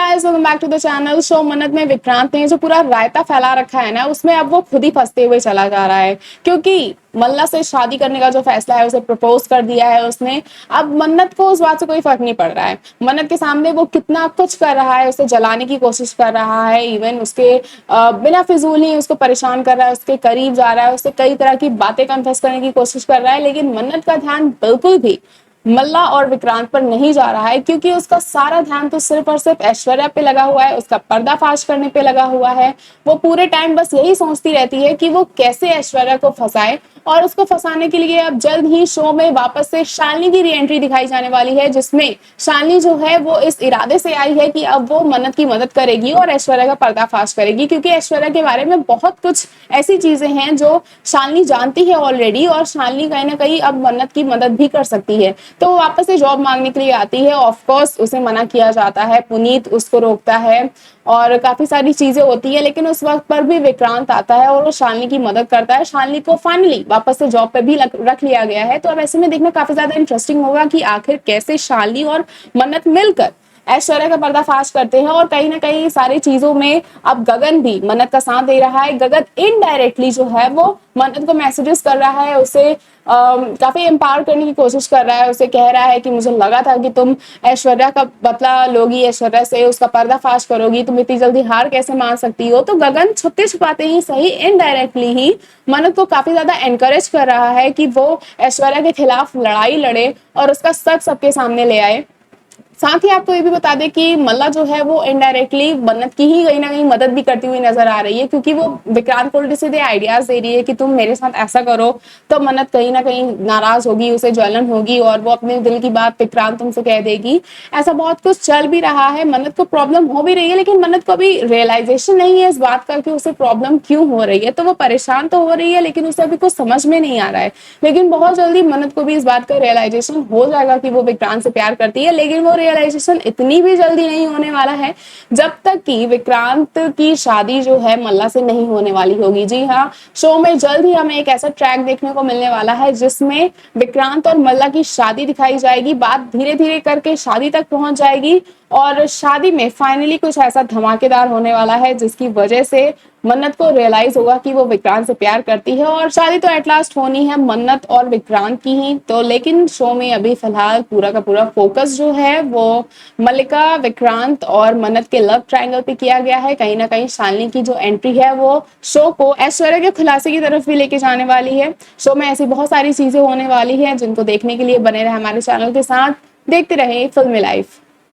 Guys, welcome back to the channel. Show Mannat में विक्रांत ने जो पूरा रायता फैला रखा है ना, उसमें अब वो खुद ही फंसते हुए चला जा रहा है। क्योंकि मल्ला से शादी करने का जो फैसला है उसे प्रपोज कर दिया है उसने। अब मन्नत को उस बात से कोई फर्क नहीं पड़ रहा है। मन्नत के सामने वो कितना कुछ कर रहा है, उसे जलाने की कोशिश कर रहा है, इवन उसके बिना फिजूल ही उसको परेशान कर रहा है, उसके करीब जा रहा है, उससे कई तरह की बातें कन्फेस करने की कोशिश कर रहा है। लेकिन मन्नत का ध्यान बिल्कुल भी मल्ला और विक्रांत पर नहीं जा रहा है, क्योंकि उसका सारा ध्यान तो सिर्फ और सिर्फ ऐश्वर्या पे लगा हुआ है, उसका पर्दाफाश करने पे लगा हुआ है। वो पूरे टाइम बस यही सोचती रहती है कि वो कैसे ऐश्वर्या को फंसाए। और उसको फंसाने के लिए अब जल्द ही शो में वापस से शालिनी की री एंट्री दिखाई जाने वाली है, जिसमें शालिनी जो है वो इस इरादे से आई है कि अब वो मन्नत की मदद करेगी और ऐश्वर्या का पर्दाफाश करेगी। क्योंकि ऐश्वर्या के बारे में बहुत कुछ ऐसी चीजें हैं जो शालिनी जानती है ऑलरेडी, और शालिनी कहीं ना कहीं अब मन्नत की मदद भी कर सकती है। तो वो वापस से जॉब मांगने के लिए आती है। ऑफ कोर्स उसे मना किया जाता है, पुनीत उसको रोकता है और काफी सारी चीजें होती है। लेकिन उस वक्त पर भी विक्रांत आता है और वो शालिनी की मदद करता है। शालिनी को फाइनली वापस से जॉब पे भी रख लिया गया है। तो अब ऐसे में देखना काफी ज्यादा इंटरेस्टिंग होगा कि आखिर कैसे शालिनी और मन्नत मिलकर ऐश्वर्या का पर्दाफाश करते हैं। और कहीं ना कहीं सारी चीजों में अब गगन भी मन्नत का साथ दे रहा है। गगन इनडायरेक्टली जो है वो मन्नत को मैसेजेस कर रहा है, उसे काफी एम्पावर करने की कोशिश कर रहा है। उसे कह रहा है कि मुझे लगा था कि तुम ऐश्वर्या का बदला लोगी, ऐश्वर्या से उसका पर्दाफाश करोगी, तुम इतनी जल्दी हार कैसे मान सकती हो। तो गगन छुपते छुपाते ही सही, इनडायरेक्टली ही मन्नत को काफी ज्यादा एनकरेज कर रहा है कि वो ऐश्वर्या के खिलाफ लड़ाई लड़े और उसका सच सबके सामने ले आए। साथ ही आपको ये भी बता दें कि मल्ला जो है वो इनडायरेक्टली मन्नत की ही कहीं ना कहीं मदद भी करती हुई नजर आ रही है, क्योंकि वो विक्रांत को उल्टे सीधे आइडियाज दे रही है कि तुम मेरे साथ ऐसा करो। तो मन्नत कहीं ना कहीं नाराज होगी, उसे जलन होगी और वो अपने दिल की बात विक्रांत तुमसे कह देगी। ऐसा बहुत कुछ चल भी रहा है, मन्नत को प्रॉब्लम हो भी रही है, लेकिन मन्नत को अभी रियलाइजेशन नहीं है इस बात का कि उसे प्रॉब्लम क्यों हो रही है। तो वो परेशान तो हो रही है, लेकिन उसे अभी कुछ समझ में नहीं आ रहा है। लेकिन बहुत जल्दी मन्नत को भी इस बात का रियलाइजेशन हो जाएगा कि वो विक्रांत से प्यार करती है। लेकिन वो रियलाइजेशन इतनी भी जल्दी नहीं होने वाला है जब तक कि विक्रांत की शादी जो है मल्ला से नहीं होने वाली होगी। जी हाँ, शो में जल्द ही हमें एक ऐसा ट्रैक देखने को मिलने वाला है जिसमें विक्रांत और मल्ला की शादी दिखाई जाएगी। बात धीरे धीरे करके शादी तक पहुंच जाएगी और शादी में फाइनली कुछ ऐसा धमाकेदार होने वाला है जिसकी वजह से मन्नत को रियलाइज होगा कि वो विक्रांत से प्यार करती है। और शादी तो एट लास्ट होनी है मन्नत और विक्रांत की ही। तो लेकिन शो में अभी फिलहाल पूरा का पूरा फोकस जो है वो मल्लिका, विक्रांत और मन्नत के लव ट्रायंगल पे किया गया है। कहीं ना कहीं शालिनी की जो एंट्री है वो शो को ऐश्वर्या के खुलासे की तरफ भी लेके जाने वाली है। शो में ऐसी बहुत सारी चीजें होने वाली है जिनको देखने के लिए बने रहे हमारे चैनल के साथ। देखते रहे फिल्मी लाइफ।